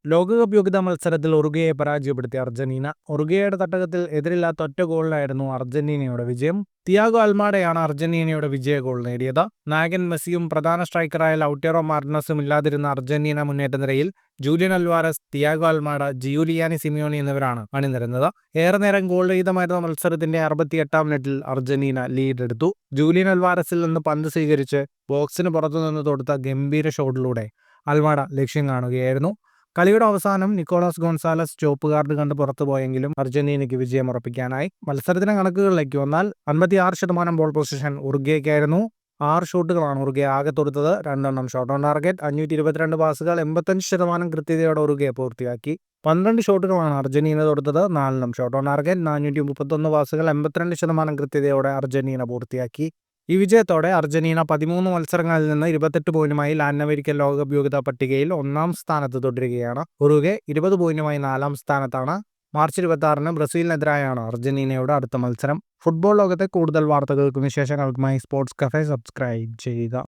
ലോകകപ്പ് യോഗ്യതാ മത്സരത്തിൽ ഉറുഗ്വേയെ പരാജയപ്പെടുത്തി അർജന്റീന. ഉറുഗ്വേയുടെ തട്ടകത്തിൽ എതിരില്ലാത്ത ഒറ്റ ഗോളിലായിരുന്നു അർജന്റീനയുടെ വിജയം. തിയാഗോ അൽമാഡയാണ് അർജന്റീനയുടെ വിജയ ഗോൾ നേടിയത്. നായകൻ മെസ്സിയും പ്രധാന സ്ട്രൈക്കറായ ലൗട്ടാരോ മാർട്ടിനസും ഇല്ലാതിരുന്ന അർജന്റീന മുന്നേറ്റ നിരയിൽ Julian Alvarez, Thiago Almada, Giuliano Simeone എന്നിവരാണ് അണിനിരന്നത്. ഏറെ നേരം ഗോൾ രഹിതമായിരുന്ന മത്സരത്തിന്റെ 68-ാം മിനിറ്റിൽ അർജന്റീന ലീഡ് എടുത്തു. ജൂലിയൻ അൽവാരസിൽ നിന്ന് പന്ത് സ്വീകരിച്ച് ബോക്സിന് പുറത്തുനിന്ന് തൊടുത്ത ഗംഭീര ഷോട്ടിലൂടെ അൽമാഡ ലക്ഷ്യം കാണുകയായിരുന്നു. കളിയുടെ അവസാനം നിക്കോളാസ് ഗോൺസാലസ് ചുവപ്പ് കാർഡ് കണ്ട് പുറത്തുപോയെങ്കിലും അർജന്റീനയ്ക്ക് വിജയം ഉറപ്പിക്കാനായി. മത്സരത്തിന്റെ കണക്കുകളിലേക്ക് വന്നാൽ 56% ബോൾ പൊസിഷൻ ഉറുഗ്വേക്കായിരുന്നു. 6 ഷോട്ടുകളാണ് ഉറുഗ്വേ ആകെ തൊടുത്തത്. 2 ഷോട്ട് ഓൺ ടാർഗറ്റ്. 522 പാസുകൾ. 85% കൃത്യതയോടെ ഉറുഗ്വേ പൂർത്തിയാക്കി. 12 ഷോട്ടുകളാണ് അർജന്റീന തൊടുത്തത്. 4 shot on target. 431 പാസുകൾ. 82% കൃത്യതയോടെ അർജന്റീന പൂർത്തിയാക്കി. ഈ വിജയത്തോടെ അർജന്റീന 13 മത്സരങ്ങളിൽ നിന്ന് 28 പോയിന്റുമായി ലാറ്റിൻ അമേരിക്കൻ ലോകകപ്പ് യോഗ്യതാ പട്ടികയിൽ 1-ാം സ്ഥാനത്ത് തുടരുകയാണ്. ഉറുഗ്വേ 20 പോയിന്റുമായി 4-ാം സ്ഥാനത്താണ്. മാർച്ച് 26-ന് ബ്രസീലിനെതിരായാണ് അർജന്റീനയുടെ അടുത്ത മത്സരം. ഫുട്ബോൾ ലോകത്തെ കൂടുതൽ വാർത്തകൾക്കും വിശേഷങ്ങൾക്കുമായി സ്പോർട്സ് കഫേ സബ്സ്ക്രൈബ് ചെയ്യുക.